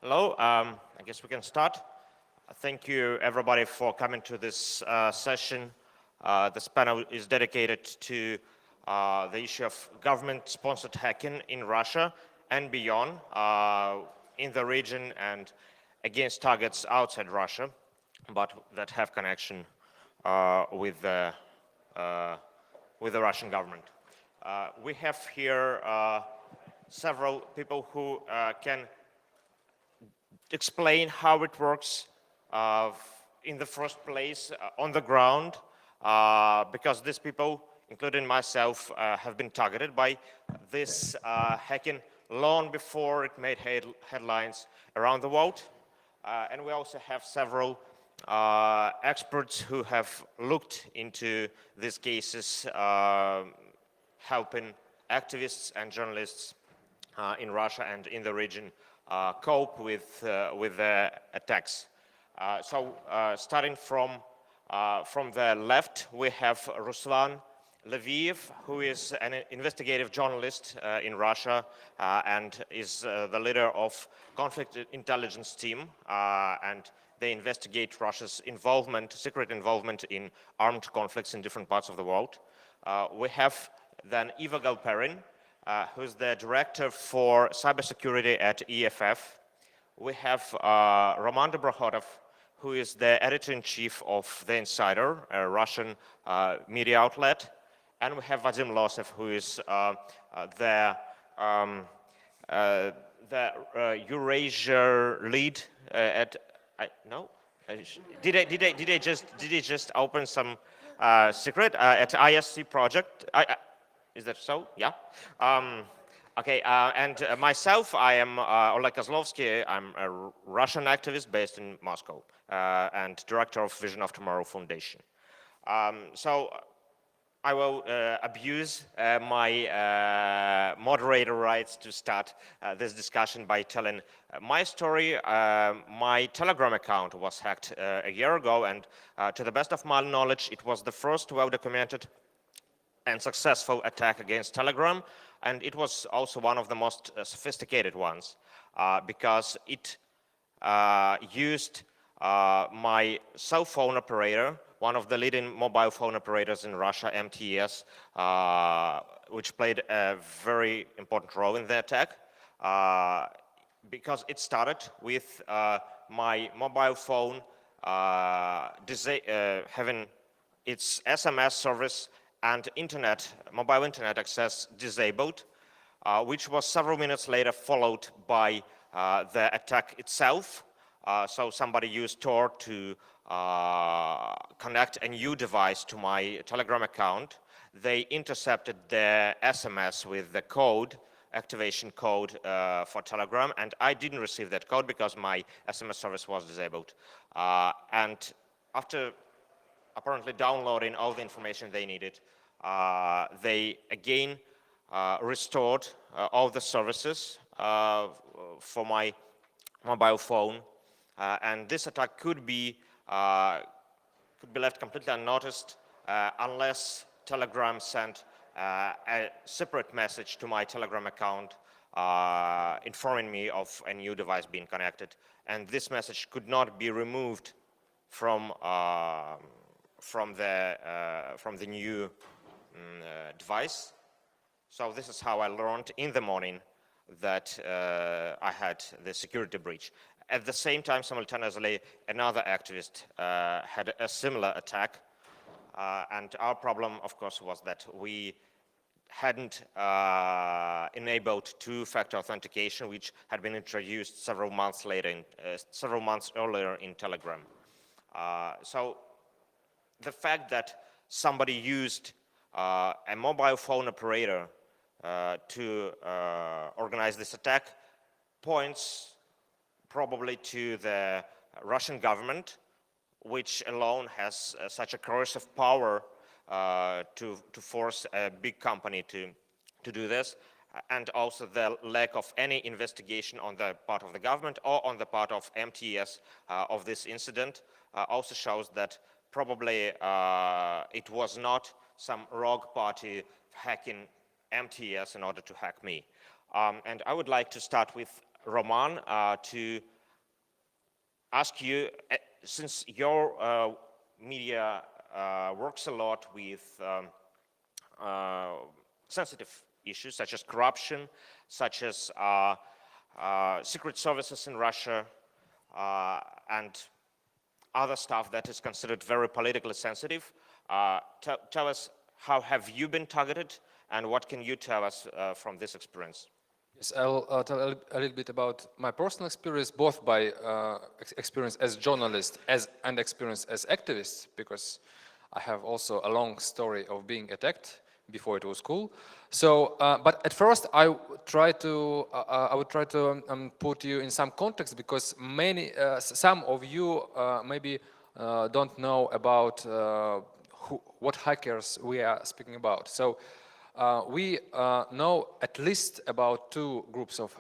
Hello, I guess we can start. Thank you everybody for coming to this session. This panel is dedicated to the issue of government-sponsored hacking in Russia and beyond, in the region and against targets outside Russia, but that have connection with the Russian government. We have here several people who can explain how it works in the first place on the ground, because these people, including myself, have been targeted by this hacking long before it made headlines around the world. And we also have several experts who have looked into these cases, helping activists and journalists in Russia and in the region cope with the attacks. Starting from the left, we have Ruslan Leviev, who is an investigative journalist in Russia and is the leader of conflict intelligence team, and they investigate Russia's involvement, secret involvement in armed conflicts in different parts of the world. We have then Eva Galperin, who's the director for cybersecurity at EFF. We have Roman Dobrokhotov, who is the editor-in-chief of The Insider, a Russian media outlet. And we have Vadim Losev, who is the Eurasia lead at. Did I just open some secret at ISC project? Is that so? Yeah. Okay. And myself, I am Oleg Kozlovsky. I'm a Russian activist based in Moscow and director of Vision of Tomorrow Foundation. So I will abuse my moderator rights to start this discussion by telling my story. My Telegram account was hacked a year ago, and to the best of my knowledge, it was the first well-documented and successful attack against Telegram, and it was also one of the most sophisticated ones because it used my cell phone operator, one of the leading mobile phone operators in Russia, MTS, which played a very important role in the attack, because it started with my mobile phone having its SMS service and mobile internet access disabled, which was several minutes later followed by the attack itself. So somebody used Tor to connect a new device to my Telegram account. They intercepted the SMS with the code, activation code for Telegram, and I didn't receive that code because my SMS service was disabled. And after apparently downloading all the information they needed, they again restored all the services for my mobile phone, and this attack could be left completely unnoticed unless Telegram sent a separate message to my Telegram account informing me of a new device being connected, and this message could not be removed from the new device. So this is how I learned in the morning that I had the security breach. At the same time, simultaneously, another activist had a similar attack, and our problem, of course, was that we hadn't enabled two-factor authentication, which had been introduced several months earlier in Telegram. So the fact that somebody used a mobile phone operator to organize this attack points probably to the Russian government, which alone has such a coercive power to force a big company to do this, and also the lack of any investigation on the part of the government or on the part of MTS of this incident also shows that probably it was not some rogue party hacking MTS in order to hack me. And I would like to start with Roman to ask you, since your media works a lot with sensitive issues such as corruption, such as secret services in Russia, and other stuff that is considered very politically sensitive. Tell us, how have you been targeted, and what can you tell us from this experience? Yes, I'll tell a little bit about my personal experience, both by experience as journalist and experience as activist, because I have also a long story of being attacked before it was cool. So, but at first I would try to put you in some context, because some of you maybe don't know about what hackers we are speaking about. So we know at least about two groups of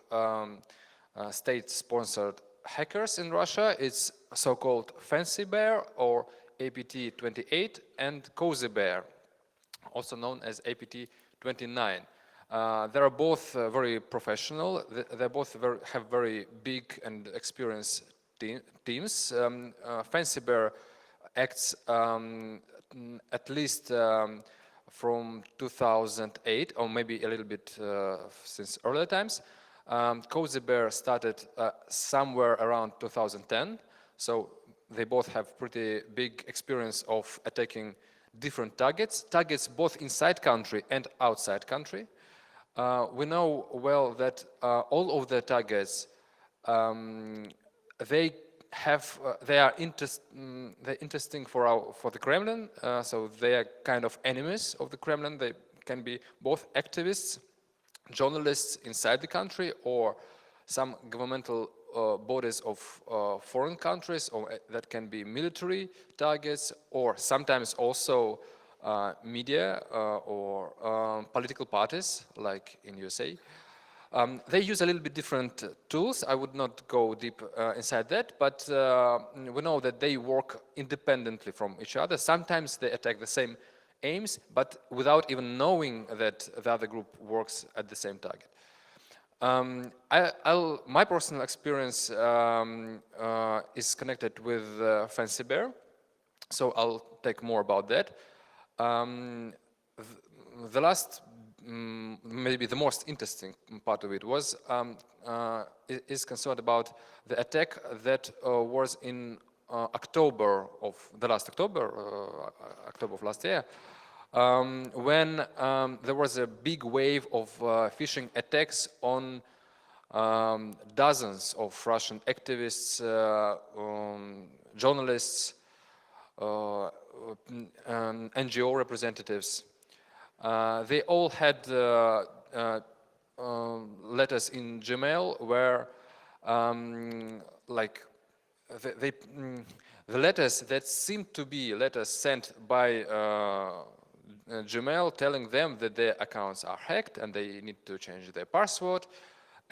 state-sponsored hackers in Russia. It's so-called Fancy Bear, or APT-28, and Cozy Bear, also known as APT-29. They are both very professional. They both have very big and experienced teams. Fancy Bear acts at least from 2008, or maybe a little bit since earlier times. Cozy Bear started somewhere around 2010, so they both have pretty big experience of attacking different targets both inside country and outside country. We know well that all of the targets, they are interesting for the Kremlin, so they are kind of enemies of the Kremlin. They can be both activists, journalists inside the country, or some governmental bodies of foreign countries, or that can be military targets, or sometimes also media or political parties, like in USA. They use a little bit different tools. I would not go deep inside that, but we know that they work independently from each other. Sometimes they attack the same aims, but without even knowing that the other group works at the same target. My personal experience is connected with Fancy Bear, so I'll take more about that. The last, maybe the most interesting part of it was is concerned about the attack that was in October of last year, when there was a big wave of phishing attacks on dozens of Russian activists, journalists, NGO representatives. They all had letters in Gmail where, the letters that seemed to be letters sent by Gmail, telling them that their accounts are hacked and they need to change their password.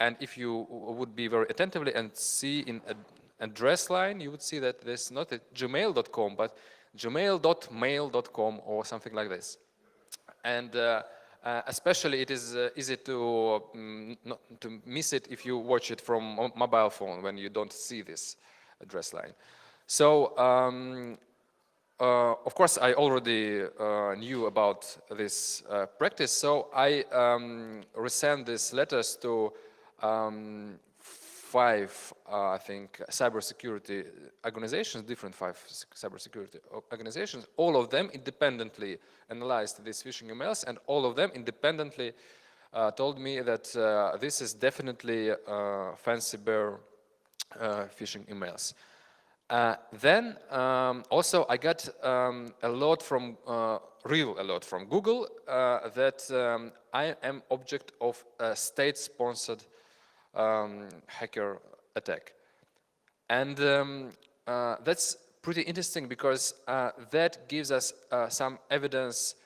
And if you would be very attentively and see in a address line, you would see that there's not a gmail.com, but gmail.mail.com or something like this. And especially it is easy to miss it if you watch it from a mobile phone when you don't see this address line. So of course I already knew about this practice, so I resent these letters to 5, I think, cybersecurity organizations, different 5 cybersecurity organizations. All of them independently analyzed these phishing emails, and all of them independently told me that this is definitely Fancy Bear phishing emails. Then also I got a lot from Google that I am object of a state-sponsored hacker attack, and that's pretty interesting because that gives us some evidence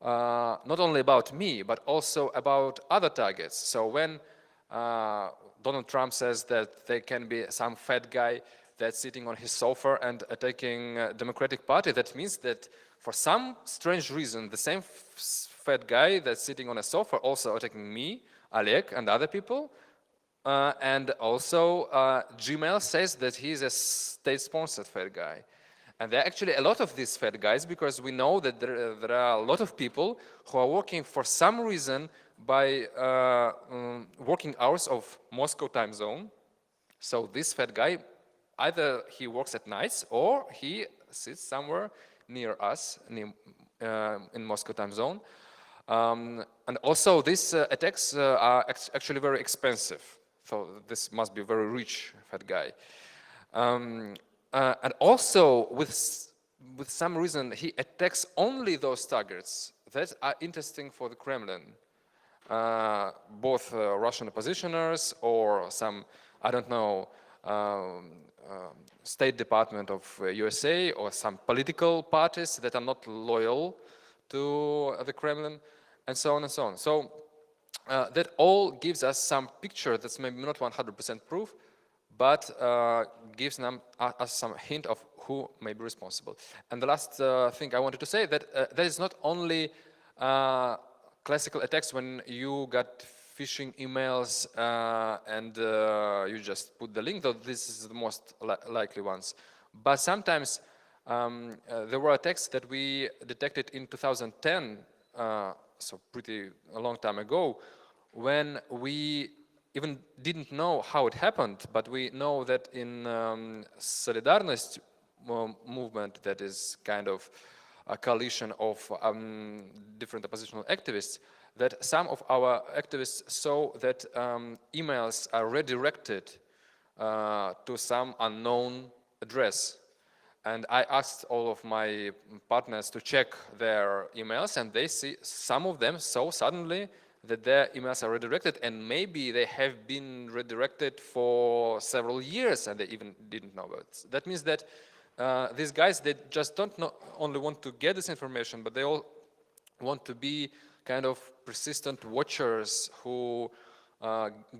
not only about me but also about other targets. So when Donald Trump says that there can be some fat guy that's sitting on his sofa and attacking Democratic Party, that means that for some strange reason the same fat guy that's sitting on a sofa also attacking me, Oleg, and other people. And also, Gmail says that he's a state-sponsored Fed guy. And there are actually a lot of these Fed guys, because we know that there are a lot of people who are working for some reason by working hours of Moscow time zone. So this Fed guy, either he works at nights or he sits somewhere near us, in Moscow time zone. And also these attacks are actually very expensive. So this must be a very rich Fed guy. And also with some reason he attacks only those targets that are interesting for the Kremlin. Both Russian oppositioners or some, I don't know, State Department of USA or some political parties that are not loyal to the Kremlin, and so on and so on. So that all gives us some picture that's maybe not 100% proof, but gives us some hint of who may be responsible. And the last thing I wanted to say, that there is not only classical attacks when you got phishing emails and you just put the link, though this is the most likely ones. But sometimes there were attacks that we detected in 2010, so pretty a long time ago, when we even didn't know how it happened, but we know that in Solidarność movement, that is kind of a coalition of different oppositional activists, that some of our activists saw that emails are redirected to some unknown address. And I asked all of my partners to check their emails, and they see some of them saw suddenly that their emails are redirected, and maybe they have been redirected for several years and they even didn't know about it. That means that these guys, they just don't only want to get this information, but they all want to be kind of persistent watchers who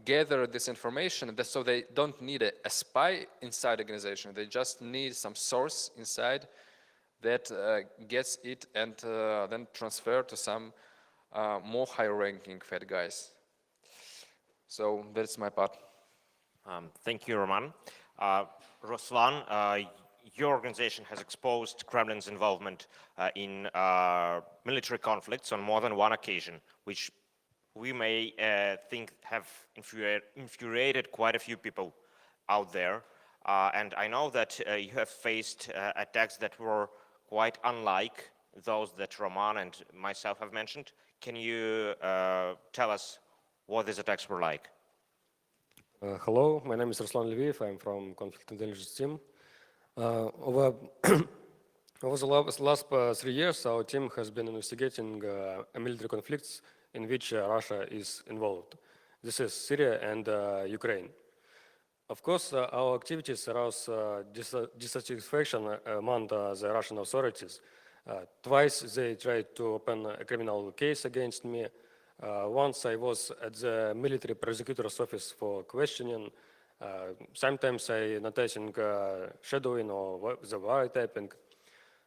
gather this information. So they don't need a spy inside the organization. They just need some source inside that gets it and then transfer to some more high-ranking Fed guys. So that's my part. Thank you, Roman. Ruslan, your organization has exposed Kremlin's involvement in military conflicts on more than one occasion, which we may think have infuriated quite a few people out there. And I know that you have faced attacks that were quite unlike those that Roman and myself have mentioned. Can you tell us what these attacks were like? Hello, my name is Ruslan Lviv. I'm from Conflict Intelligence Team. Over the last 3 years, our team has been investigating military conflicts in which Russia is involved. This is Syria and Ukraine. Of course, our activities arouse dissatisfaction among the Russian authorities. Twice they tried to open a criminal case against me. Once I was at the military prosecutor's office for questioning. Sometimes I noticing shadowing or the wiretapping.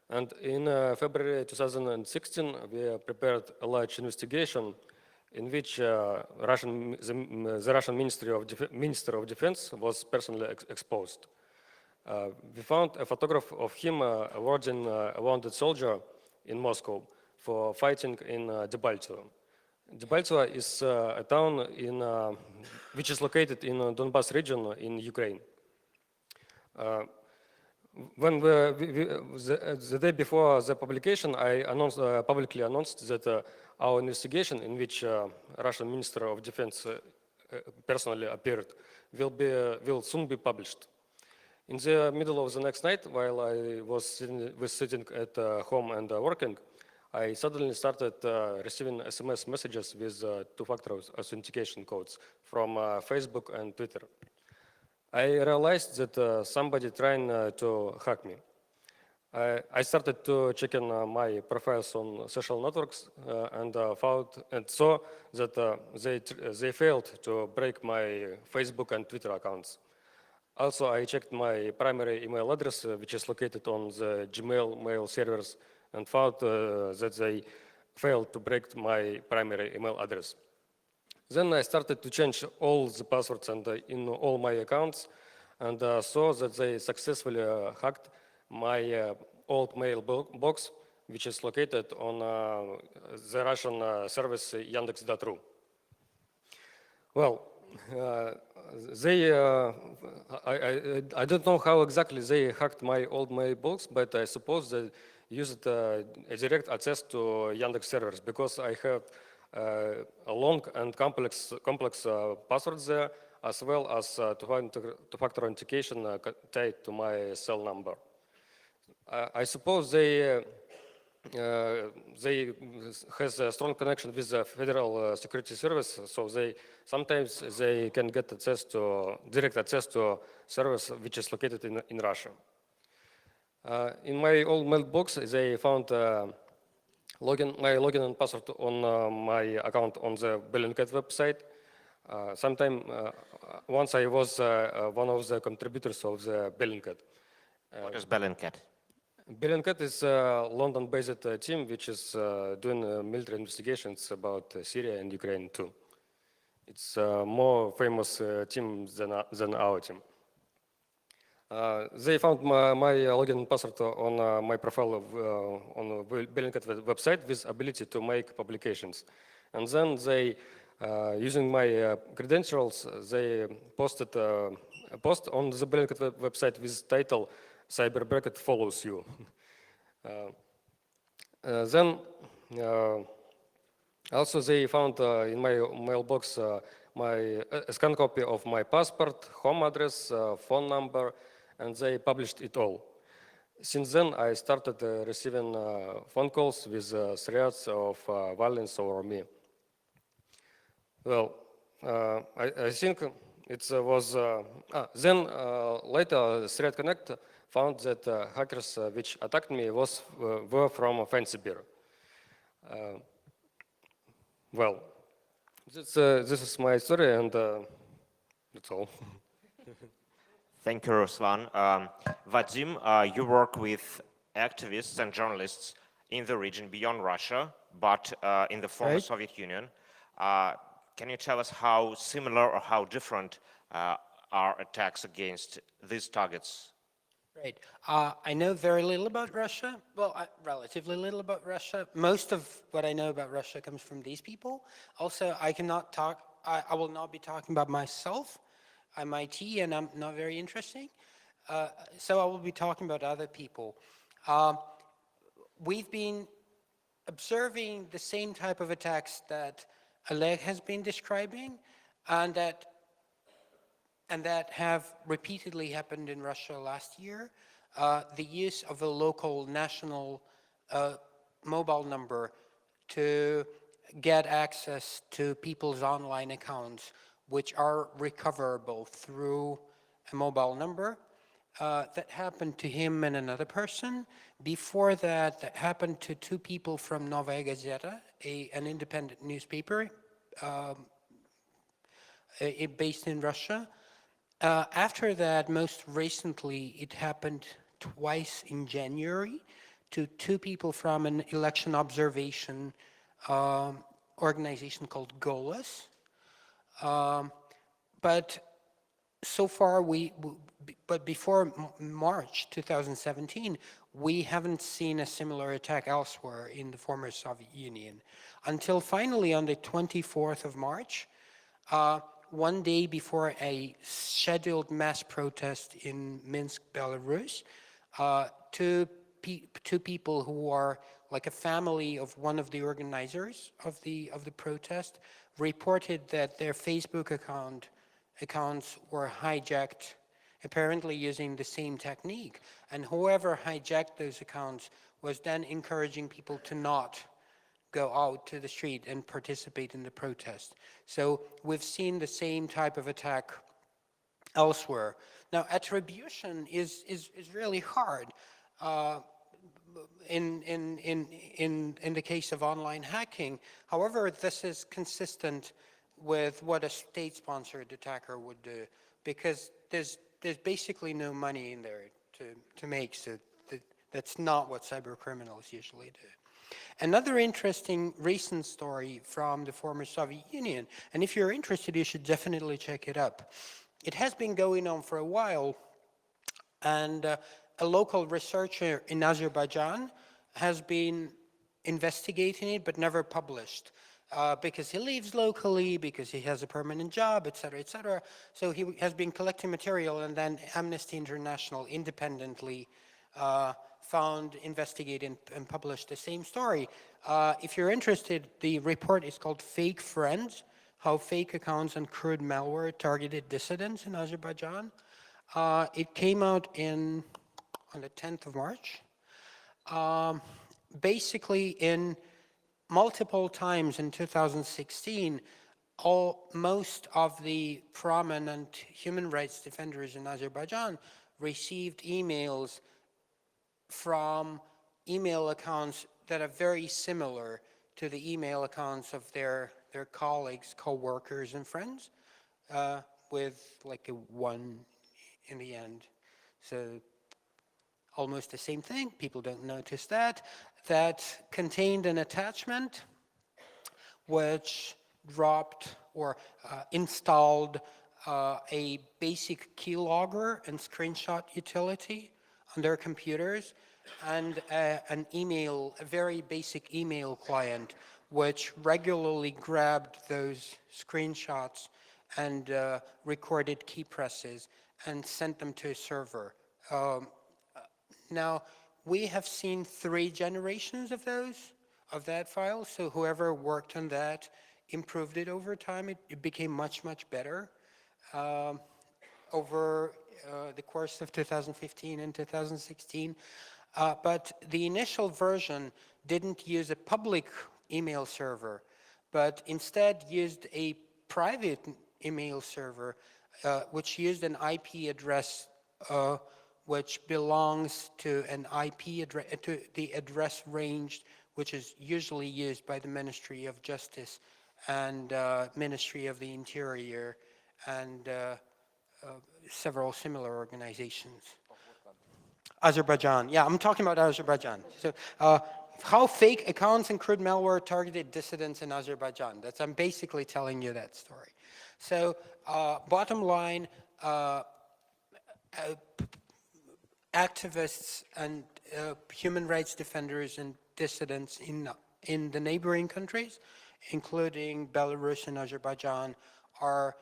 And in February 2016, we prepared a large investigation in which the Russian Minister of Defense was personally exposed. We found a photograph of him awarding a wounded soldier in Moscow for fighting in Debaltseve. Debaltseve is a town which is located in Donbas region in Ukraine. When the day before the publication, I publicly announced that our investigation, in which Russian Minister of Defense personally appeared, will soon be published. In the middle of the next night, while I was sitting at home and working, I suddenly started receiving SMS messages with two-factor authentication codes from Facebook and Twitter. I realized that somebody trying to hack me. I started to check in my profiles on social networks and saw that they failed to break my Facebook and Twitter accounts. Also, I checked my primary email address, which is located on the Gmail mail servers, and found that they failed to break my primary email address. Then I started to change all the passwords and in all my accounts, and saw that they successfully hacked my old mailbox, which is located on the Russian service Yandex.ru. Well, they, I don't know how exactly they hacked my old mailbox, but I suppose they used a direct access to Yandex servers because I have a long and complex passwords there, as well as two-factor authentication tied to my cell number. I suppose they has a strong connection with the Federal Security Service, so sometimes they can get direct access to service which is located in Russia. In my old mailbox, they found my login and password on my account on the Bellingcat website. Once I was one of the contributors of the Bellingcat. What is Bellingcat? Bellingcat is a London-based team which is doing military investigations about Syria and Ukraine too. It's a more famous team than our team. They found my login and password on my profile on the Bellingcat website with ability to make publications. And then they, using my credentials, they posted a post on the Bellingcat website with title Cyber Bracket follows you. Then also they found in my mailbox a scan copy of my passport, home address, phone number, and they published it all. Since then, I started receiving phone calls with threats of violence over me. Well, I think it was then later Threat Connect found that hackers which attacked me were from Fancy Bear. Well, this is my story, and that's all. Thank you, Ruslan. Vadim, you work with activists and journalists in the region beyond Russia, but in the former Soviet Union. Can you tell us how similar or how different are attacks against these targets? Right. I know very little about Russia. Well, relatively little about Russia. Most of what I know about Russia comes from these people. Also, I cannot talk. I will not be talking about myself. I'm IT, and I'm not very interesting. So I will be talking about other people. We've been observing the same type of attacks that Oleg has been describing, and that have repeatedly happened in Russia last year. The use of a local national mobile number to get access to people's online accounts, which are recoverable through a mobile number. That happened to him and another person. Before that, that happened to two people from Novaya Gazeta, an independent newspaper based in Russia. After that, most recently, it happened twice in January to two people from an election observation organization called GOLAS. But so far, but before March 2017, we haven't seen a similar attack elsewhere in the former Soviet Union. Until finally, on the 24th of March, one day before a scheduled mass protest in Minsk, Belarus, two people who are like a family of one of the organizers of the protest reported that their Facebook accounts were hijacked, apparently using the same technique. And whoever hijacked those accounts was then encouraging people to not go out to the street and participate in the protest. So we've seen the same type of attack elsewhere. Now, attribution is really hard. In the case of online hacking. However, this is consistent with what a state-sponsored attacker would do, because there's basically no money in there to make, so that's not what cyber criminals usually do. Another interesting recent story from the former Soviet Union, and if you're interested, you should definitely check it up. It has been going on for a while, and a local researcher in Azerbaijan has been investigating it but never published. Because he lives locally, because he has a permanent job, et cetera, et cetera. So he has been collecting material, and then Amnesty International independently found, investigated, and published the same story. If you're interested, the report is called Fake Friends, How Fake Accounts and Crude Malware Targeted Dissidents in Azerbaijan. It came out on the 10th of March. Basically, in multiple times in 2016, most of the prominent human rights defenders in Azerbaijan received emails from email accounts that are very similar to the email accounts of their colleagues, co-workers, and friends, with like a 1 in the end. So almost the same thing, people don't notice that contained an attachment which dropped or installed a basic keylogger and screenshot utility on their computers, and a very basic email client which regularly grabbed those screenshots and recorded key presses and sent them to a server. Now, we have seen 3 generations of that file, so whoever worked on that improved it over time. It became much, much better over the course of 2015 and 2016. But the initial version didn't use a public email server, but instead used a private email server, which used an IP address which belongs to an IP address, to the address range, which is usually used by the Ministry of Justice and Ministry of the Interior and several similar organizations. Azerbaijan, yeah, I'm talking about Azerbaijan. So, how fake accounts and crude malware targeted dissidents in Azerbaijan. I'm basically telling you that story. So, bottom line, activists and human rights defenders and dissidents in the neighboring countries, including Belarus and Azerbaijan, are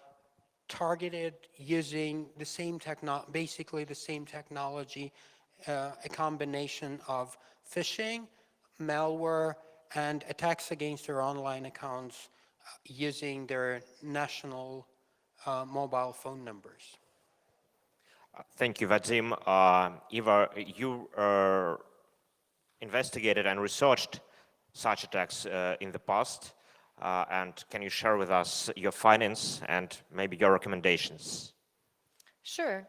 targeted using the same basically the same technology, a combination of phishing, malware, and attacks against their online accounts using their national mobile phone numbers. Thank you, Vadim. Eva, you investigated and researched such attacks in the past, and can you share with us your findings and maybe your recommendations? Sure.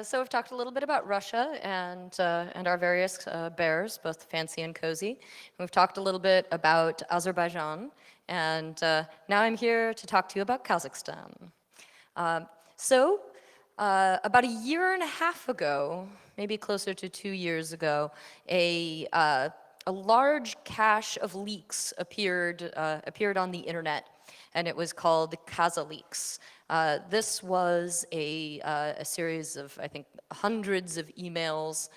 So we've talked a little bit about Russia and our various bears, both fancy and cozy. We've talked a little bit about Azerbaijan, and now I'm here to talk to you about Kazakhstan. About a year and a half ago, maybe closer to 2 years ago, a large cache of leaks appeared on the internet, and it was called KazaLeaks. This was a series of, I think, hundreds of emails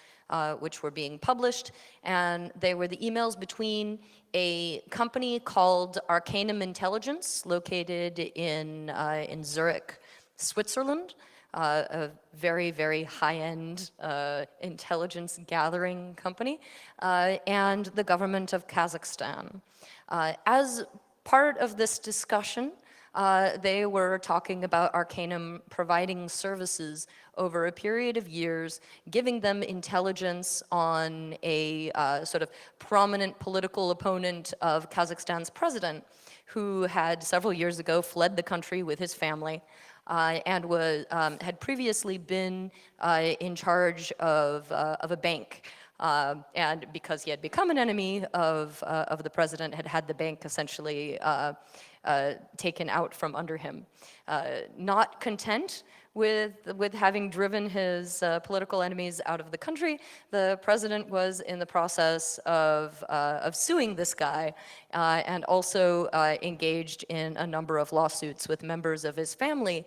which were being published, and they were the emails between a company called Arcanum Intelligence, located in Zurich, Switzerland, a very, very high-end intelligence gathering company, and the government of Kazakhstan. As part of this discussion, they were talking about Arcanum providing services over a period of years, giving them intelligence on a sort of prominent political opponent of Kazakhstan's president, who had several years ago fled the country with his family, and had previously been in charge of a bank. And because he had become an enemy of the president, had the bank essentially taken out from under him. Not content with having driven his political enemies out of the country, the president was in the process of suing this guy and also engaged in a number of lawsuits with members of his family,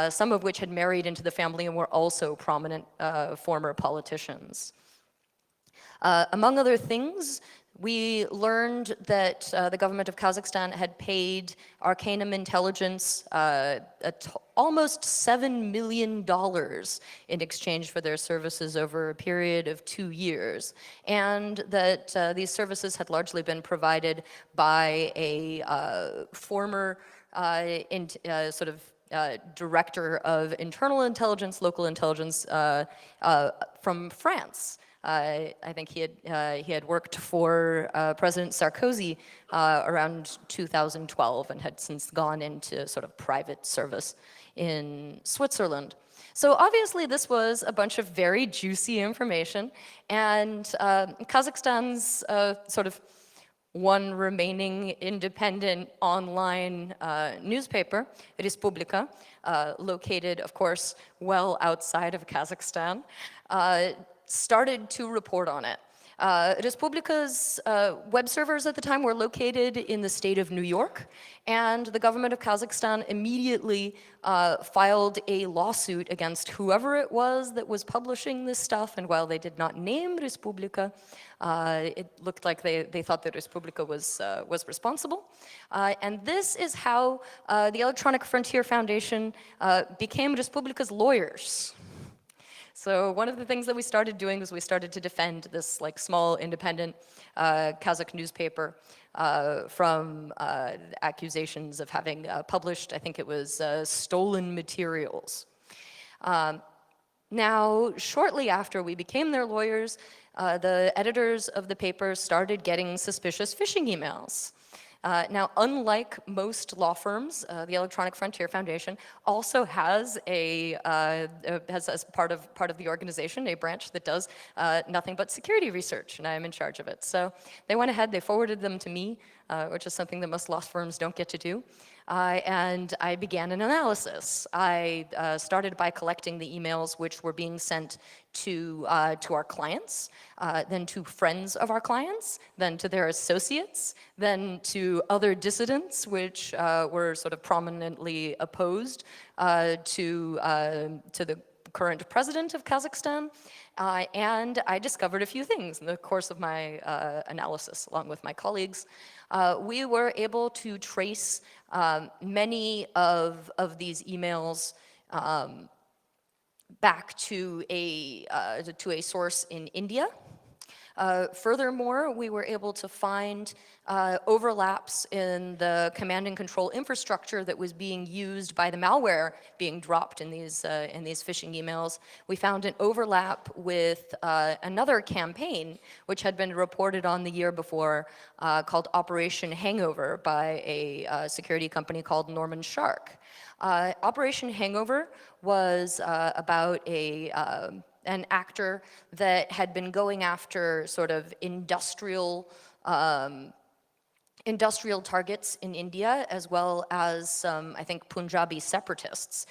some of which had married into the family and were also prominent former politicians. Among other things, we learned that the government of Kazakhstan had paid Arcanum Intelligence almost $7 million in exchange for their services over a period of 2 years, and that these services had largely been provided by a former director of internal intelligence, local intelligence from France. I think he had worked for President Sarkozy around 2012 and had since gone into sort of private service in Switzerland. So obviously this was a bunch of very juicy information, and Kazakhstan's sort of one remaining independent online newspaper, Respublika, located, of course, well outside of Kazakhstan, started to report on it. Respublika's web servers at the time were located in the state of New York, and the government of Kazakhstan immediately filed a lawsuit against whoever it was that was publishing this stuff, and while they did not name Respublika, it looked like they thought that Respublika was responsible. And this is how the Electronic Frontier Foundation became Respublika's lawyers. So one of the things that we started doing was we started to defend this like small independent Kazakh newspaper from accusations of having published, I think it was stolen materials. Now, shortly after we became their lawyers, the editors of the paper started getting suspicious phishing emails. Now, unlike most law firms, the Electronic Frontier Foundation also has has as part of the organization a branch that does nothing but security research, and I am in charge of it. So they went ahead, they forwarded them to me, which is something that most law firms don't get to do. And I began an analysis. I started by collecting the emails which were being sent to our clients, then to friends of our clients, then to their associates, then to other dissidents which were sort of prominently opposed to the current president of Kazakhstan. And I discovered a few things in the course of my analysis, along with my colleagues. We were able to trace many of these emails back to a source in India. Furthermore, we were able to find overlaps in the command and control infrastructure that was being used by the malware being dropped in these phishing emails. We found an overlap with another campaign which had been reported on the year before called Operation Hangover by a security company called Norman Shark. Operation Hangover was about an actor that had been going after sort of industrial targets in India, as well as some, I think, Punjabi separatists.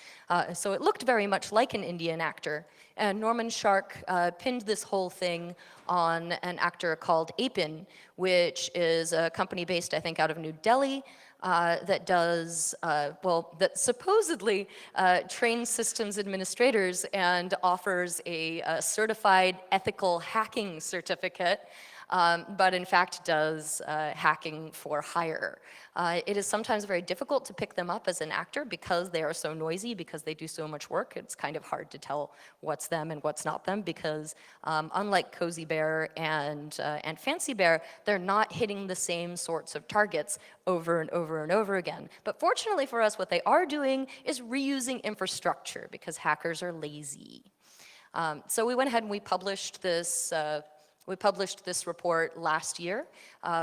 So it looked very much like an Indian actor. And Norman Shark pinned this whole thing on an actor called Apin, which is a company based, I think, out of New Delhi, that does, that supposedly trains systems administrators and offers a certified ethical hacking certificate, but in fact does hacking for hire. It is sometimes very difficult to pick them up as an actor because they are so noisy, because they do so much work. It's kind of hard to tell what's them and what's not them because unlike Cozy Bear and Fancy Bear, they're not hitting the same sorts of targets over and over and over again. But fortunately for us, what they are doing is reusing infrastructure because hackers are lazy. So we went ahead and we published this report last year.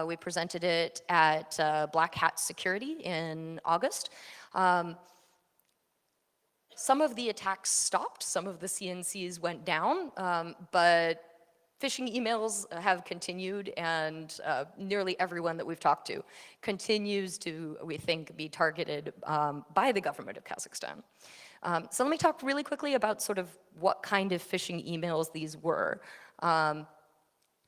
We presented it at Black Hat Security in August. Some of the attacks stopped, some of the CNCs went down, but phishing emails have continued, and nearly everyone that we've talked to continues to, we think, be targeted by the government of Kazakhstan. So let me talk really quickly about sort of what kind of phishing emails these were.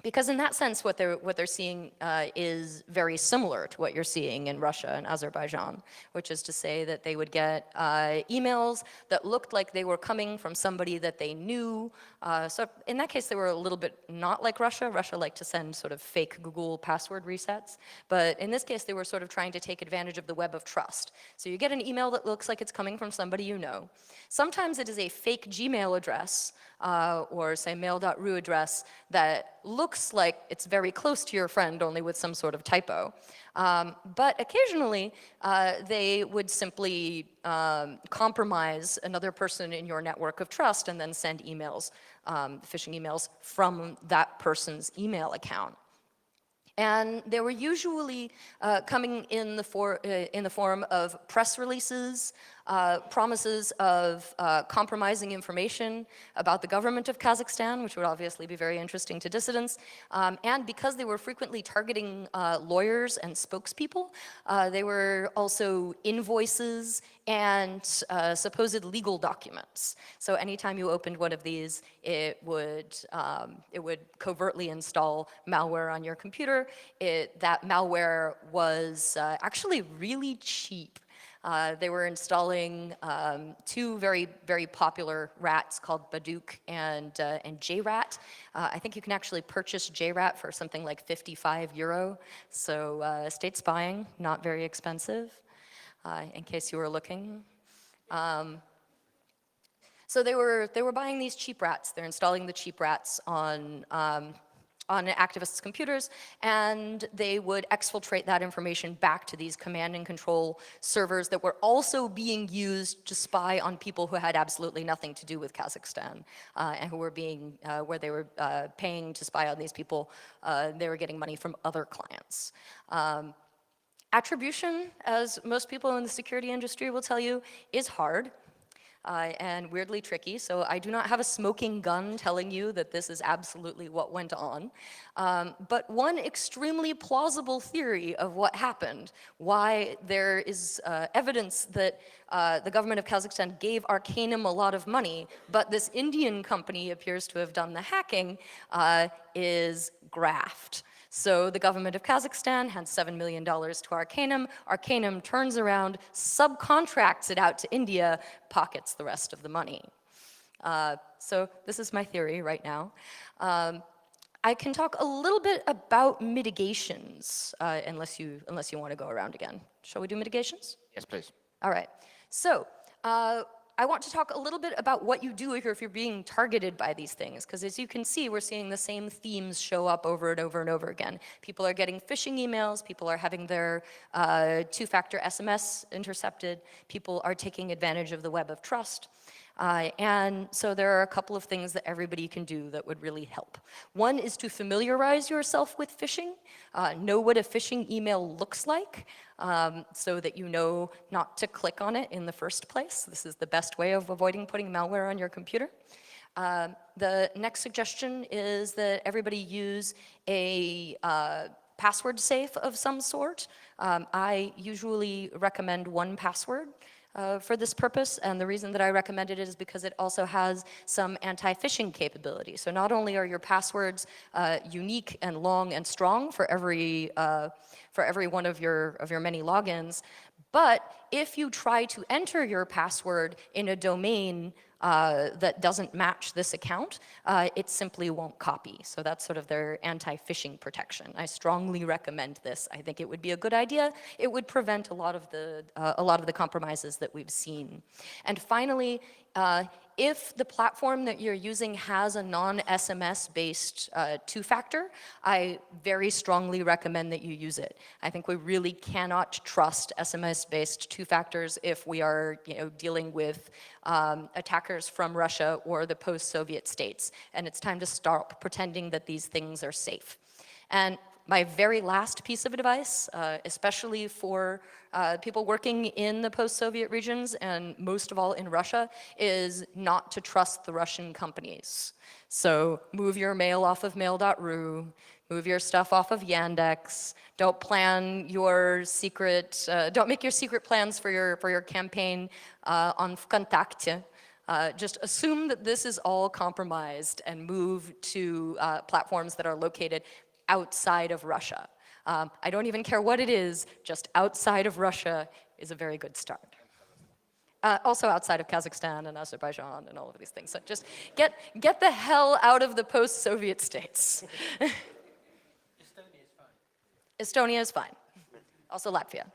Because in that sense, what they're seeing is very similar to what you're seeing in Russia and Azerbaijan, which is to say that they would get emails that looked like they were coming from somebody that they knew. So in that case, they were a little bit not like Russia. Russia liked to send sort of fake Google password resets. But in this case, they were sort of trying to take advantage of the web of trust. So you get an email that looks like it's coming from somebody you know. Sometimes it is a fake Gmail address or say mail.ru address that looks like it's very close to your friend, only with some sort of typo. But occasionally, they would simply compromise another person in your network of trust and then send emails, phishing emails from that person's email account. And they were usually coming in the form of press releases, promises of compromising information about the government of Kazakhstan, which would obviously be very interesting to dissidents. And because they were frequently targeting lawyers and spokespeople, they were also invoices and supposed legal documents. So anytime you opened one of these, it would covertly install malware on your computer. That malware was actually really cheap. They were installing two very, very popular rats called Baduk and JRat. I think you can actually purchase JRat for something like €55. So state spying, not very expensive, in case you were looking. So they were buying these cheap rats. They're installing the cheap rats on activists' computers, and they would exfiltrate that information back to these command and control servers that were also being used to spy on people who had absolutely nothing to do with Kazakhstan, and who were where they were paying to spy on these people, they were getting money from other clients. Attribution, as most people in the security industry will tell you, is hard. And weirdly tricky, so I do not have a smoking gun telling you that this is absolutely what went on. But one extremely plausible theory of what happened, why there is evidence that the government of Kazakhstan gave Arcanum a lot of money, but this Indian company appears to have done the hacking, is graft. So the government of Kazakhstan hands $7 million to Arcanum. Arcanum turns around, subcontracts it out to India, pockets the rest of the money. So this is my theory right now. I can talk a little bit about mitigations, unless you want to go around again. Shall we do mitigations? Yes, please. All right. So I want to talk a little bit about what you do if you're being targeted by these things, because as you can see, we're seeing the same themes show up over and over and over again. People are getting phishing emails, people are having their two-factor SMS intercepted, people are taking advantage of the web of trust. And so there are a couple of things that everybody can do that would really help. One is to familiarize yourself with phishing, know what a phishing email looks like, so that you know not to click on it in the first place. This is the best way of avoiding putting malware on your computer. The next suggestion is that everybody use a password safe of some sort. I usually recommend 1Password. For this purpose, and the reason that I recommend it is because it also has some anti-phishing capability. So not only are your passwords unique and long and strong for every one of your many logins, but if you try to enter your password in a domain that doesn't match this account, it simply won't copy. So that's sort of their anti-phishing protection. I strongly recommend this. I think it would be a good idea. It would prevent a lot of the compromises that we've seen. And finally, if the platform that you're using has a non-SMS based two-factor, I very strongly recommend that you use it. I think we really cannot trust SMS-based two-factors if we are dealing with attackers from Russia or the post-Soviet states. And it's time to stop pretending that these things are safe. And My very last piece of advice, especially for people working in the post-Soviet regions and most of all in Russia, is not to trust the Russian companies. So move your mail off of mail.ru, move your stuff off of Yandex, don't plan your secret, don't make your secret plans for your campaign on VKontakte. Just assume that this is all compromised and move to platforms that are located outside of Russia. I don't even care what it is, just outside of Russia is a very good start. Also outside of Kazakhstan and Azerbaijan and all of these things. So just get the hell out of the post-Soviet states. Estonia is fine. Also Latvia.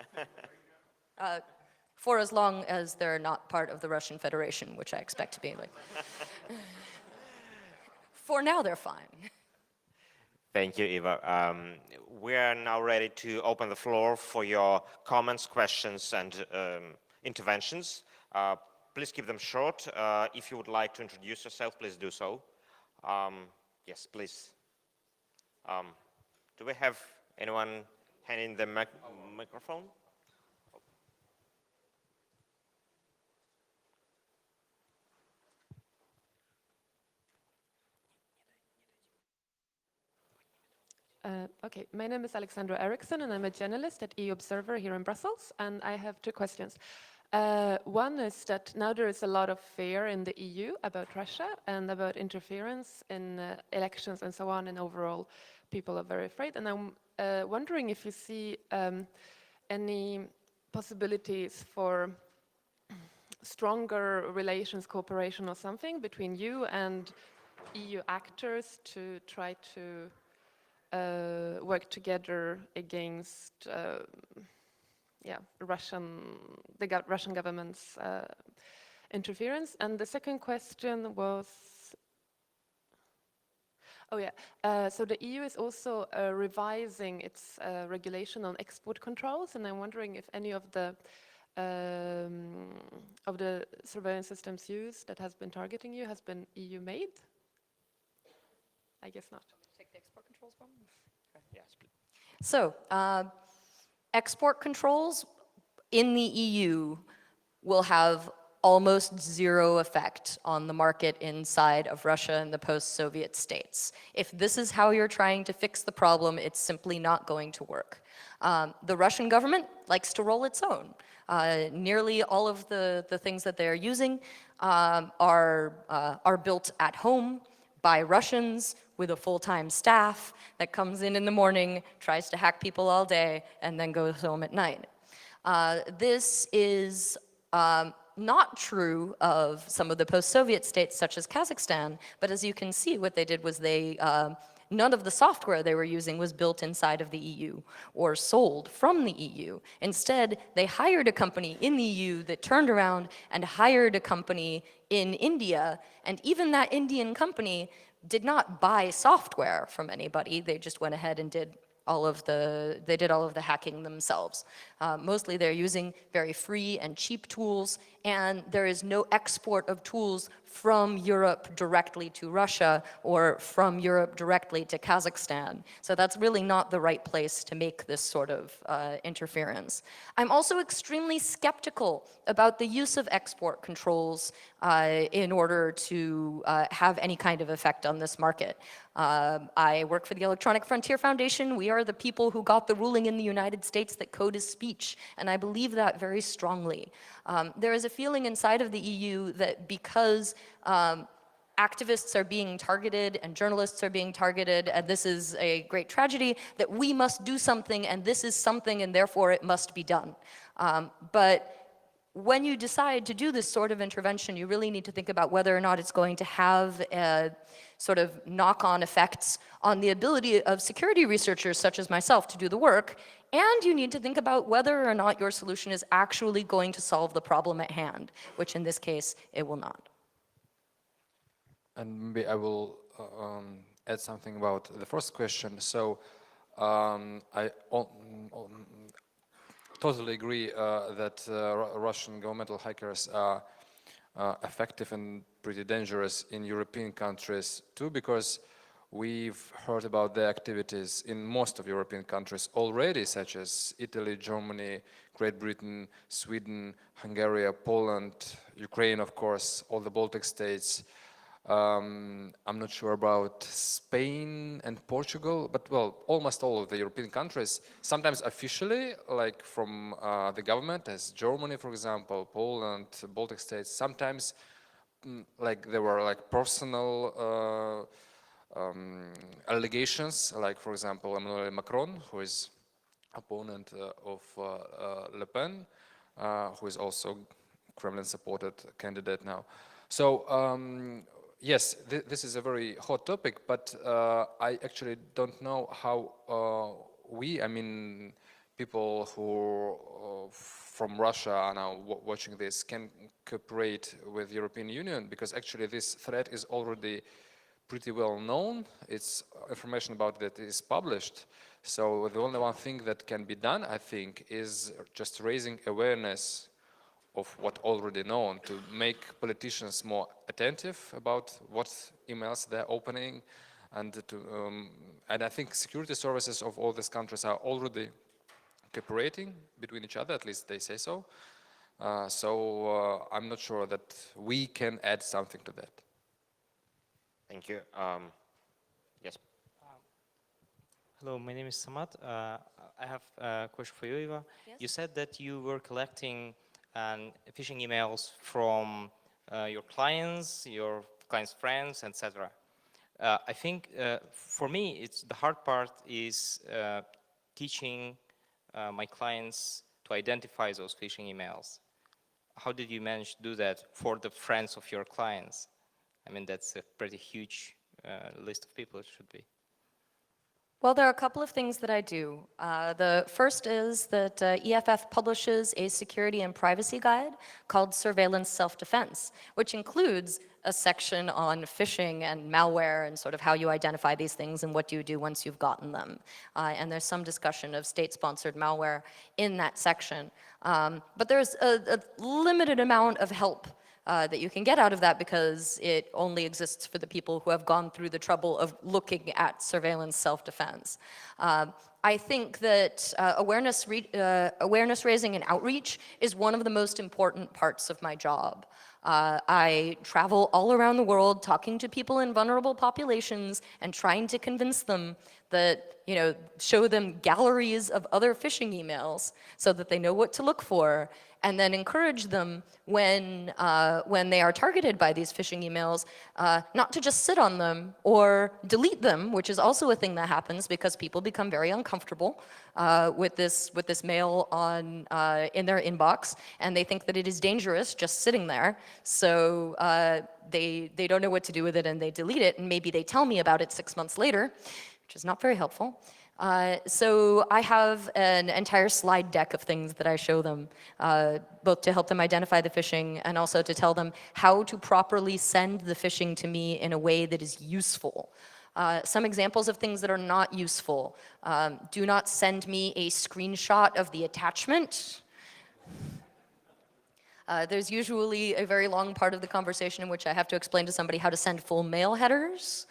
For as long as they're not part of the Russian Federation, which I expect to be like. For now, they're fine. Thank you, Eva. We are now ready to open the floor for your comments, questions, and interventions. Please keep them short. If you would like to introduce yourself, please do so. Yes, please. Do we have anyone handing the microphone? Okay, my name is Alexandra Eriksson, and I'm a journalist at EU Observer here in Brussels, and I have two questions. One is that now there is a lot of fear in the EU about Russia and about interference in elections and so on, and overall people are very afraid. And I'm wondering if you see any possibilities for stronger relations, cooperation or something between you and EU actors to try to work together against Russian government's interference. And the second question was, so the EU is also revising its regulation on export controls, and I'm wondering if any of the surveillance systems used that has been targeting you has been EU made? I guess not. Take the export controls one? Yes, please. So, export controls in the EU will have almost zero effect on the market inside of Russia and the post-Soviet states. If this is how you're trying to fix the problem, it's simply not going to work. The Russian government likes to roll its own. Nearly all of the things that they're using are built at home by Russians with a full-time staff that comes in the morning, tries to hack people all day, and then goes home at night. This is not true of some of the post-Soviet states such as Kazakhstan, but as you can see, what they did was none of the software they were using was built inside of the EU or sold from the EU. Instead, they hired a company in the EU that turned around and hired a company in India, and even that Indian company did not buy software from anybody. They just went ahead and did all of the hacking themselves. Mostly they're using very free and cheap tools, and there is no export of tools from Europe directly to Russia or from Europe directly to Kazakhstan. So that's really not the right place to make this sort of interference. I'm also extremely skeptical about the use of export controls in order to have any kind of effect on this market. I work for the Electronic Frontier Foundation. We are the people who got the ruling in the United States that code is speech, and I believe that very strongly. There is a feeling inside of the EU that because activists are being targeted and journalists are being targeted, and this is a great tragedy, that we must do something, and this is something, and therefore it must be done. But when you decide to do this sort of intervention, you really need to think about whether or not it's going to have sort of knock-on effects on the ability of security researchers such as myself to do the work, and you need to think about whether or not your solution is actually going to solve the problem at hand, which in this case, it will not. And maybe I will add something about the first question. So I totally agree that Russian governmental hackers are effective and pretty dangerous in European countries too, because We've heard about the activities in most of European countries already, such as Italy, Germany, Great Britain, Sweden, Hungary, Poland, Ukraine, of course, all the Baltic states. I'm not sure about Spain and Portugal, but well, almost all of the European countries, sometimes officially, like from the government, as Germany, for example, Poland, Baltic states, sometimes like there were like personal allegations, like for example, Emmanuel Macron, who is opponent of Le Pen, who is also Kremlin-supported candidate now. So yes, this is a very hot topic, but I actually don't know how I mean, people who from Russia are now watching this can cooperate with the European Union, because actually this threat is already pretty well known. It's information about that is published. So the only one thing that can be done, I think, is just raising awareness of what already known, to make politicians more attentive about what emails they're opening, and and I think security services of all these countries are already cooperating between each other, at least they say so. So I'm not sure that we can add something to that. Thank you. Yes. Hello, my name is Samad. I have a question for you, Eva. Yes? You said that you were collecting phishing emails from your clients' friends, etc. I think for me, the hard part is teaching my clients to identify those phishing emails. How did you manage to do that for the friends of your clients? I mean, that's a pretty huge list of people, it should be. Well, there are a couple of things that I do. The first is that EFF publishes a security and privacy guide called Surveillance Self-Defense, which includes a section on phishing and malware and sort of how you identify these things and what do you do once you've gotten them. And there's some discussion of state-sponsored malware in that section. But there's a limited amount of help that you can get out of that, because it only exists for the people who have gone through the trouble of looking at surveillance self-defense. I think that awareness raising and outreach is one of the most important parts of my job. I travel all around the world talking to people in vulnerable populations and trying to convince them that, show them galleries of other phishing emails so that they know what to look for, and then encourage them when they are targeted by these phishing emails, not to just sit on them or delete them, which is also a thing that happens because people become very uncomfortable with this mail in their inbox, and they think that it is dangerous just sitting there. So they don't know what to do with it, and they delete it, and maybe they tell me about it 6 months later, which is not very helpful. So I have an entire slide deck of things that I show them, both to help them identify the phishing and also to tell them how to properly send the phishing to me in a way that is useful. Some examples of things that are not useful. Do not send me a screenshot of the attachment. There's usually a very long part of the conversation in which I have to explain to somebody how to send full mail headers.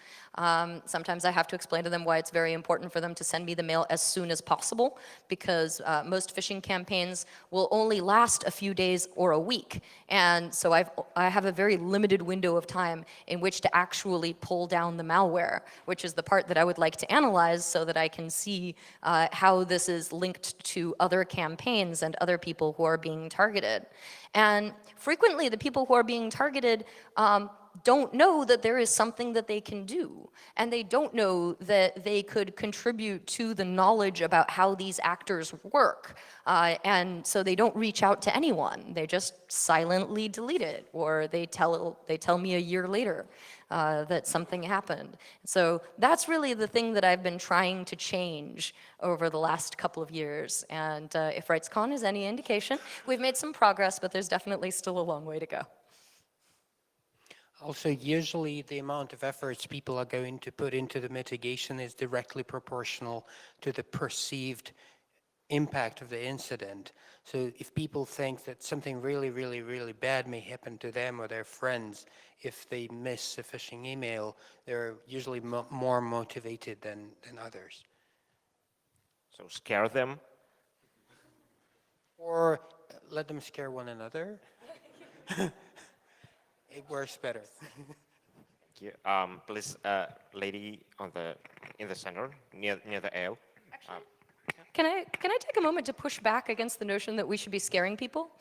Sometimes I have to explain to them why it's very important for them to send me the mail as soon as possible, because most phishing campaigns will only last a few days or a week. And so I have a very limited window of time in which to actually pull down the malware, which is the part that I would like to analyze so that I can see how this is linked to other campaigns and other people who are being targeted. And frequently the people who are being targeted don't know that there is something that they can do, and they don't know that they could contribute to the knowledge about how these actors work, and so they don't reach out to anyone. They just silently delete it, or they tell me a year later that something happened. So that's really the thing that I've been trying to change over the last couple of years, and if RightsCon is any indication, we've made some progress, but there's definitely still a long way to go. Also, usually the amount of efforts people are going to put into the mitigation is directly proportional to the perceived impact of the incident. So if people think that something really, really, really bad may happen to them or their friends if they miss a phishing email, they're usually more motivated than others. So scare them. Or let them scare one another. It works better. Thank you. Please, lady in the center, near the aisle. Can I take a moment to push back against the notion that we should be scaring people?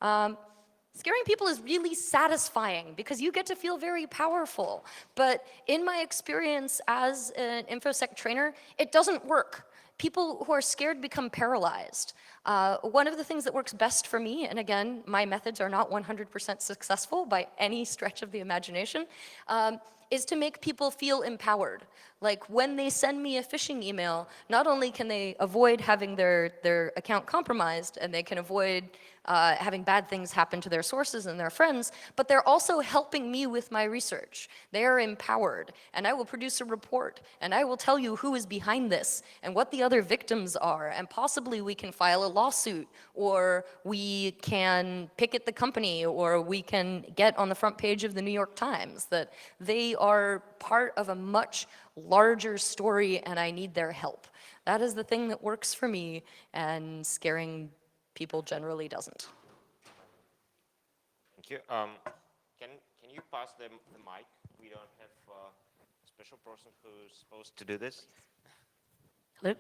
Scaring people is really satisfying because you get to feel very powerful. But in my experience as an InfoSec trainer, it doesn't work. People who are scared become paralyzed. One of the things that works best for me, and again, my methods are not 100% successful by any stretch of the imagination, is to make people feel empowered. Like when they send me a phishing email, not only can they avoid having their account compromised and they can avoid having bad things happen to their sources and their friends, but they're also helping me with my research. They are empowered, and I will produce a report, and I will tell you who is behind this and what the other victims are, and possibly we can file a lawsuit, or we can picket the company, or we can get on the front page of the New York Times, that they are part of a much larger story and I need their help. That is the thing that works for me, and scaring people generally doesn't. Thank you. Can you pass the mic? We don't have a special person who's supposed to do this. Hello?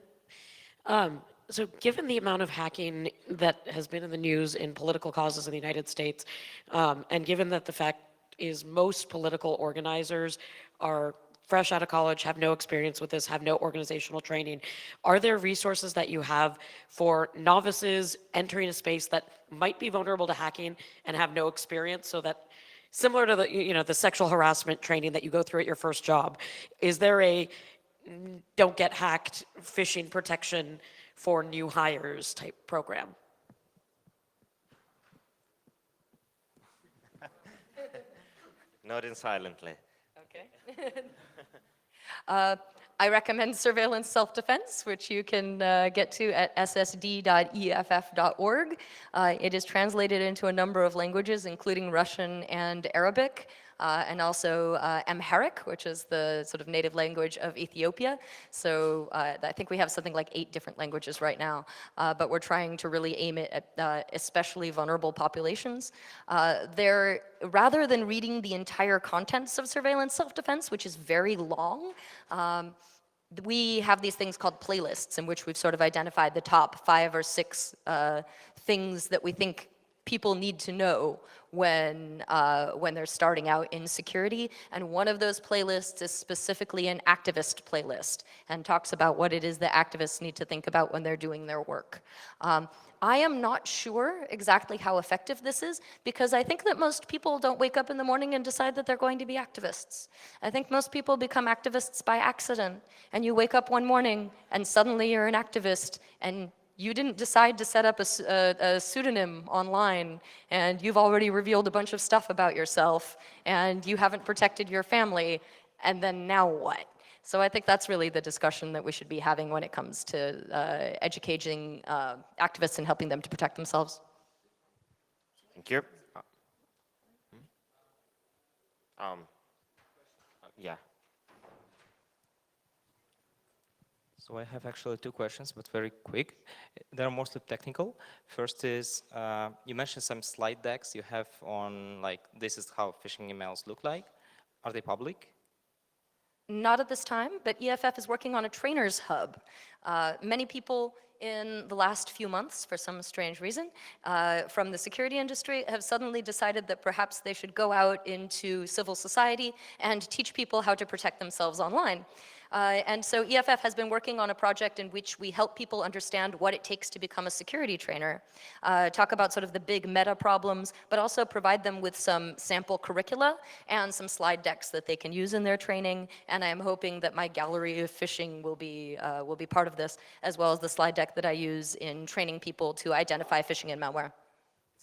So given the amount of hacking that has been in the news in political causes in the United States, and given that the fact is most political organizers are fresh out of college, have no experience with this, have no organizational training, are there resources that you have for novices entering a space that might be vulnerable to hacking and have no experience, so that similar to the the sexual harassment training that you go through at your first job, is there a don't get hacked phishing protection for new hires type program? Nodding silently. Okay. I recommend surveillance self-defense, which you can get to at ssd.eff.org. It is translated into a number of languages, including Russian and Arabic, and also Amharic, which is the sort of native language of Ethiopia. So I think we have something like 8 different languages right now, but we're trying to really aim it at especially vulnerable populations. Rather than reading the entire contents of surveillance self-defense, which is very long, we have these things called playlists in which we've sort of identified the top 5 or 6 things that we think people need to know when they're starting out in security. And one of those playlists is specifically an activist playlist and talks about what it is that activists need to think about when they're doing their work. I am not sure exactly how effective this is, because I think that most people don't wake up in the morning and decide that they're going to be activists. I think most people become activists by accident, and you wake up one morning and suddenly you're an activist, and you didn't decide to set up a pseudonym online, and you've already revealed a bunch of stuff about yourself, and you haven't protected your family, and then now what? So I think that's really the discussion that we should be having when it comes to educating activists and helping them to protect themselves. Thank you. Yeah. So I have actually 2 questions, but very quick. They're mostly technical. First is, you mentioned some slide decks you have on, like, this is how phishing emails look like. Are they public? Not at this time, but EFF is working on a trainers hub. Many people in the last few months, for some strange reason, from the security industry have suddenly decided that perhaps they should go out into civil society and teach people how to protect themselves online. And so EFF has been working on a project in which we help people understand what it takes to become a security trainer, talk about sort of the big meta problems, but also provide them with some sample curricula and some slide decks that they can use in their training. And I'm hoping that my gallery of phishing will be part of this, as well as the slide deck that I use in training people to identify phishing and malware.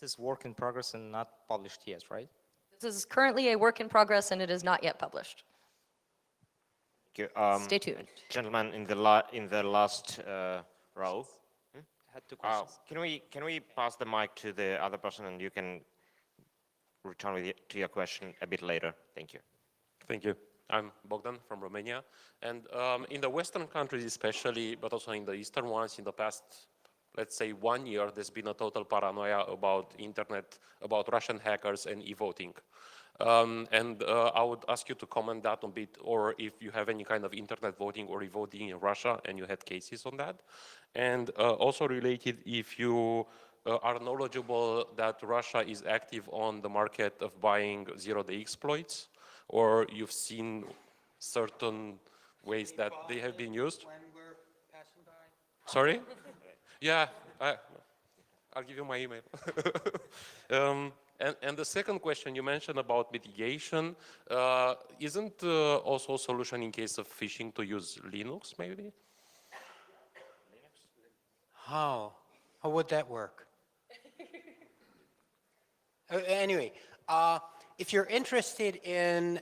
This is work in progress and not published yet, right? This is currently a work in progress, and it is not yet published. Stay tuned. Gentleman in the last row. had two questions. Can we pass the mic to the other person and you can return to your question a bit later? Thank you. Thank you. I'm Bogdan from Romania. And in the Western countries especially, but also in the Eastern ones, in the past, let's say 1 year, there's been a total paranoia about internet, about Russian hackers and e-voting. I would ask you to comment that a bit, or if you have any kind of internet voting or e-voting in Russia and you had cases on that. And also related, if you are knowledgeable that Russia is active on the market of buying zero-day exploits, or you've seen certain ways that they have been used? When we're passing by. Sorry? Yeah, I'll give you my email. And the second question you mentioned about mitigation, isn't also a solution in case of phishing to use Linux maybe? How? How would that work? Anyway, if you're interested in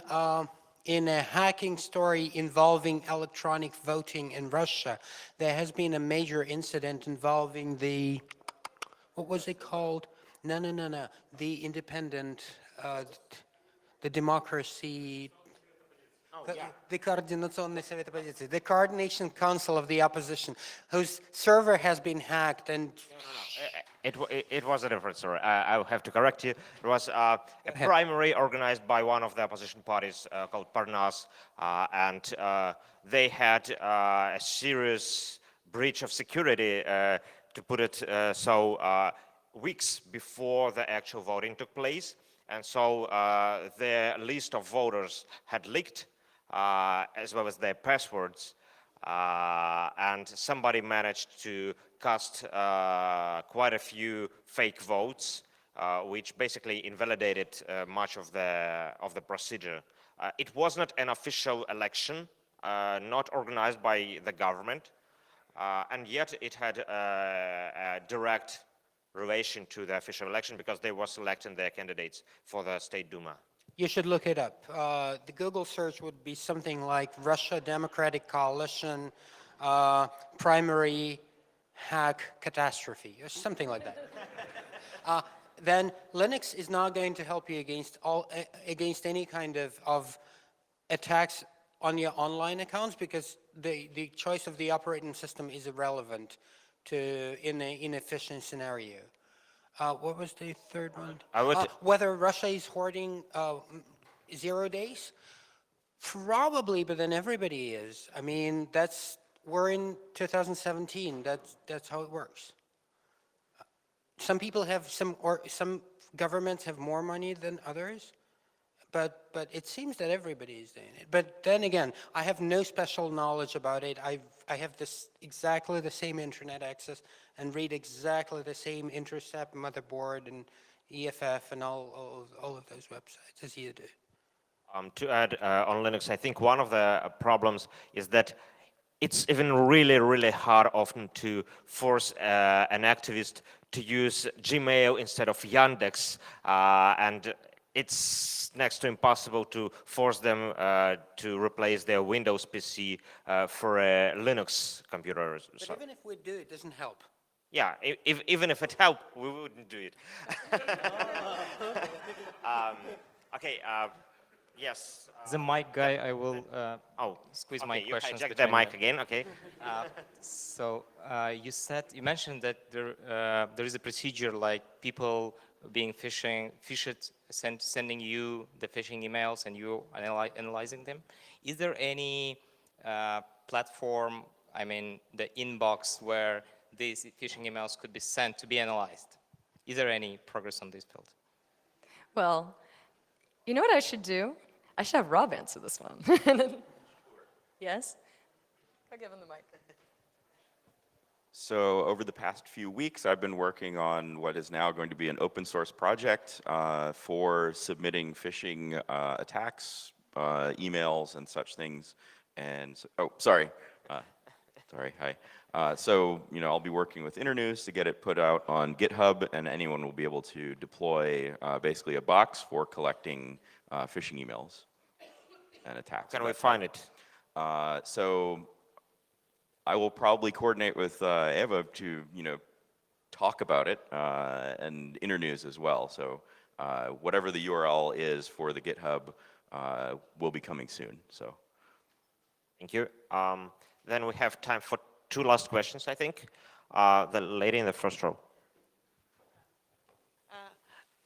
a hacking story involving electronic voting in Russia, there has been a major incident involving the, what was it called? No. The independent, the democracy. The Координационный совет оппозиции, the Coordination Council of the Opposition, whose server has been hacked and... It was a different story. I have to correct you. It was a primary organized by one of the opposition parties called Parnas, and they had a serious breach of security, to put it so, weeks before the actual voting took place. And so their list of voters had leaked, as well as their passwords, and somebody managed to cast quite a few fake votes, which basically invalidated much of the procedure. It was not an official election, not organized by the government, and yet it had a direct relation to the official election because they were selecting their candidates for the State Duma. You should look it up. The Google search would be something like Russia Democratic Coalition primary hack catastrophe, or something like that. Then Linux is not going to help you against any kind of attacks on your online accounts because the choice of the operating system is irrelevant in an inefficient scenario. What was the third one? Whether Russia is hoarding 0 days? Probably, but then everybody is. I mean, we're in 2017. That's how it works. Some people have some governments have more money than others, but it seems that everybody is doing it. But then again, I have no special knowledge about it. I have exactly the same internet access and read exactly the same Intercept, Motherboard, and EFF, and all of those websites as you do. To add on Linux, I think one of the problems is that it's even really hard often to force an activist to use Gmail instead of Yandex, and it's next to impossible to force them to replace their Windows PC for a Linux computer. But even if we do, it doesn't help. Yeah, even if it helped, we wouldn't do it. Okay, yes. The mic guy, I will squeeze my you questions hijacked the between mic them. again, okay. So you mentioned that there is a procedure like people being phished, sending you the phishing emails and you analyzing them. Is there any platform, I mean the inbox, where these phishing emails could be sent to be analyzed? Is there any progress on this field? Well, you know what I should do? I should have Rob answer this one. Yes? I'll give him the mic. So over the past few weeks, I've been working on what is now going to be an open source project for submitting phishing attacks, emails, and such things. And sorry, hi. So I'll be working with Internews to get it put out on GitHub, and anyone will be able to deploy basically a box for collecting phishing emails and attacks. Can we find it? So I will probably coordinate with Eva to, talk about it and Internews as well. So whatever the URL is for the GitHub will be coming soon. So. Thank you. Then we have time for two last questions, I think. The lady in the first row.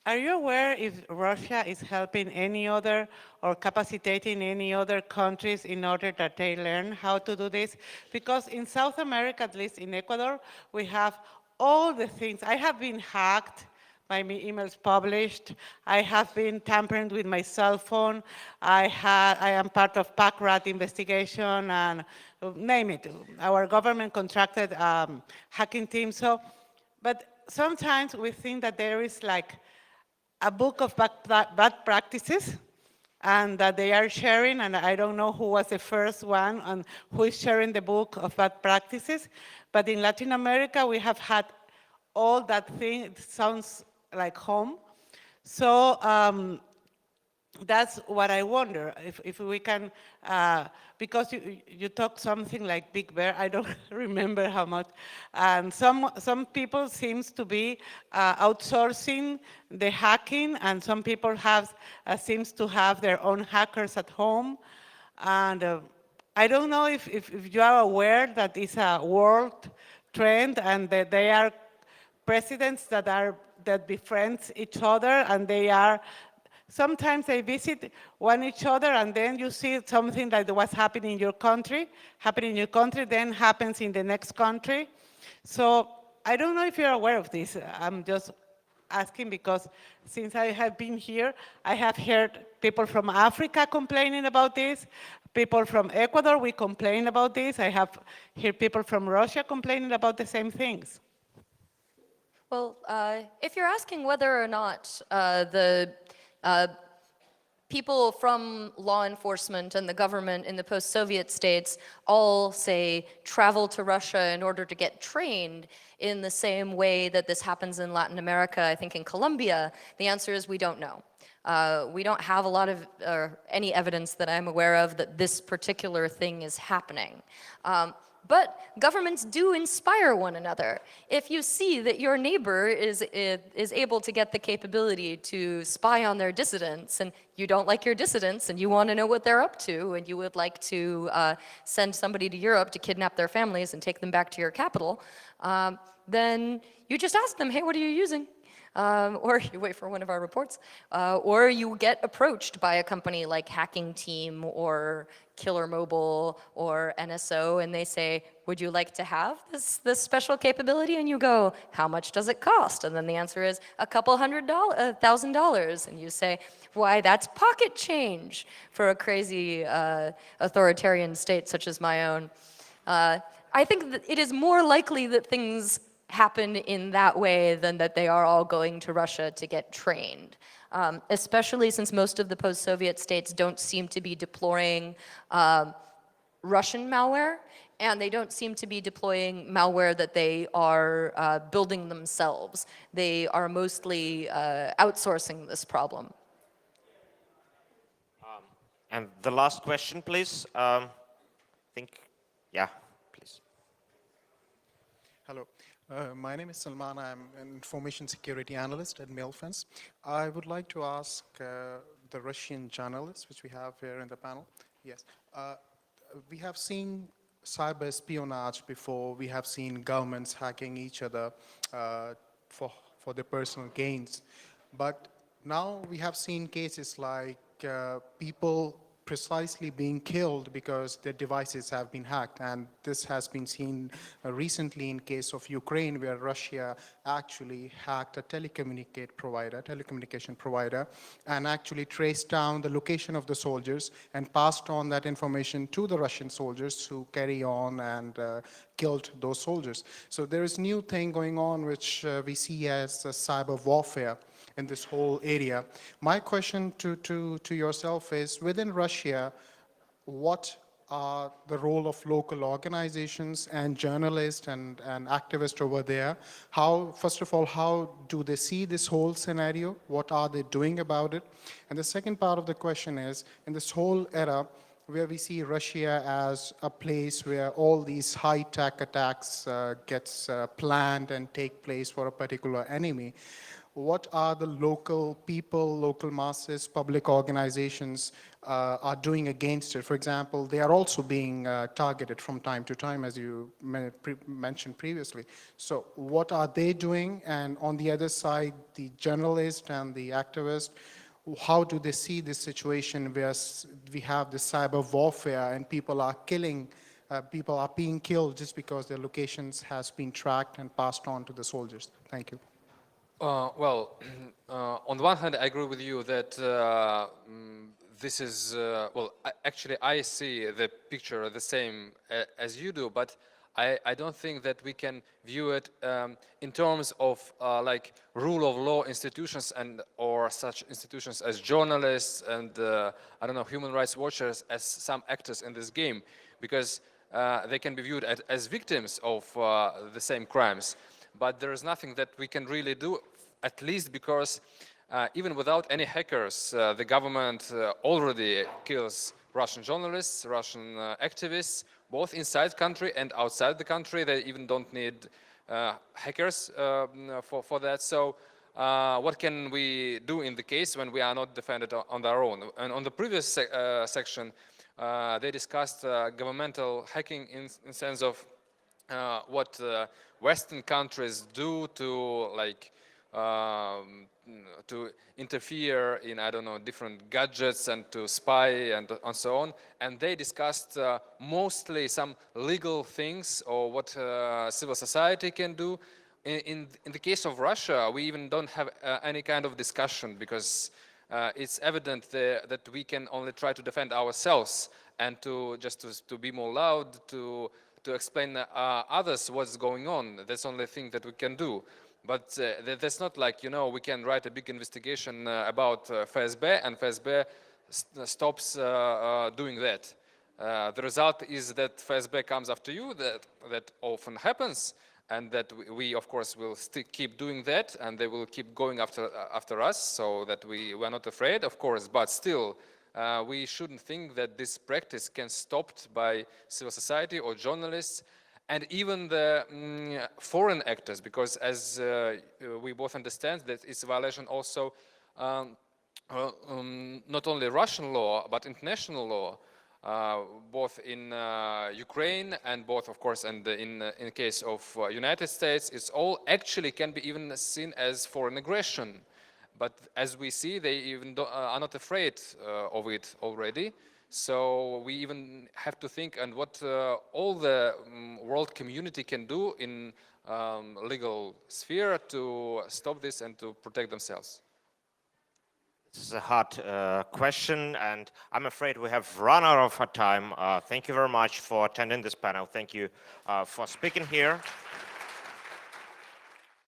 Are you aware if Russia is helping any other or capacitating any other countries in order that they learn how to do this? Because in South America, at least in Ecuador, we have all the things. I have been hacked, my emails published. I have been tampering with my cell phone. I am part of PackRat investigation and name it. Our government contracted hacking team. So, but sometimes we think that there is like a book of bad practices and that they are sharing, and I don't know who was the first one and who is sharing the book of bad practices, but in Latin America we have had all that thing. It sounds like home. So that's what I wonder, if we can, because you talk something like Big Bear, I don't remember how much, and some people seems to be outsourcing the hacking, and some people seems to have their own hackers at home, and I don't know if you are aware that it's a world trend and that they are presidents that befriends each other, and sometimes they visit each other, and then you see something that was happening in your country, then happens in the next country. So I don't know if you're aware of this. I'm just asking because since I have been here, I have heard people from Africa complaining about this, people from Ecuador, we complain about this. I have heard people from Russia complaining about the same things. Well, if you're asking whether or not the people from law enforcement and the government in the post-Soviet states all, say, travel to Russia in order to get trained in the same way that this happens in Latin America, I think in Colombia, the answer is we don't know. We don't have a lot of, any evidence that I'm aware of that this particular thing is happening. But governments do inspire one another. If you see that your neighbor is able to get the capability to spy on their dissidents, and you don't like your dissidents, and you want to know what they're up to, and you would like to send somebody to Europe to kidnap their families and take them back to your capital, then you just ask them, hey, what are you using? Or you wait for one of our reports, or you get approached by a company like Hacking Team or Killer Mobile or NSO, and they say, would you like to have this special capability? And you go, how much does it cost? And then the answer is a couple $100,000. And you say, why, that's pocket change for a crazy authoritarian state such as my own. I think that it is more likely that things happen in that way than that they are all going to Russia to get trained. Especially since most of the post-Soviet states don't seem to be deploying Russian malware, and they don't seem to be deploying malware that they are building themselves. They are mostly outsourcing this problem. And the last question, please. I think, yeah, please. Hello. My name is Salman. I'm an information security analyst at Mailfence. I would like to ask the Russian journalists, which we have here in the panel. Yes. We have seen cyber espionage before. We have seen governments hacking each other for their personal gains. But now we have seen cases like people precisely being killed because their devices have been hacked. And this has been seen recently in case of Ukraine, where Russia actually hacked a telecommunication provider, and actually traced down the location of the soldiers and passed on that information to the Russian soldiers who carry on and killed those soldiers. So there is new thing going on, which we see as cyber warfare in this whole area. My question to yourself is, within Russia, what are the role of local organizations and journalists and activists over there? First of all, how do they see this whole scenario? What are they doing about it? And the second part of the question is, in this whole era, where we see Russia as a place where all these high-tech attacks gets planned and take place for a particular enemy. What are the local people, local masses, public organizations are doing against it? For example, they are also being targeted from time to time, as you mentioned previously. So what are they doing? And on the other side, the journalist and the activist, how do they see this situation where we have the cyber warfare and people are being killed just because their locations has been tracked and passed on to the soldiers? Thank you. Well, on the one hand, I agree with you that this is, well, actually, I see the picture the same as you do, but I don't think that we can view it in terms of like rule of law institutions and or such institutions as journalists and, I don't know, human rights watchers as some actors in this game, because they can be viewed as victims of the same crimes. But there is nothing that we can really do, at least because even without any hackers, the government already kills Russian journalists, Russian activists, both inside the country and outside the country. They even don't need hackers for that. So what can we do in the case when we are not defended on our own? And on the previous section, they discussed governmental hacking in sense of what Western countries do to like to interfere in, I don't know, different gadgets and to spy and so on. And they discussed mostly some legal things or what civil society can do. In the case of Russia, we even don't have any kind of discussion because it's evident that we can only try to defend ourselves and to just to be more loud, to explain others what's going on. That's the only thing that we can do. But that's not like, you know, we can write a big investigation about FSB and FSB stops doing that. The result is that FSB comes after you, that often happens, and that we of course will still keep doing that, and they will keep going after us, so that we are not afraid, of course, but still we shouldn't think that this practice can be stopped by civil society or journalists and even the foreign actors, because as we both understand that it's a violation also not only Russian law but international law, both in Ukraine and both, of course, and in the case of United States, it's all actually can be even seen as foreign aggression. But as we see, they even are not afraid of it already. So we even have to think and what all the world community can do in legal sphere to stop this and to protect themselves. This is a hard question, and I'm afraid we have run out of our time. Thank you very much for attending this panel. Thank you for speaking here.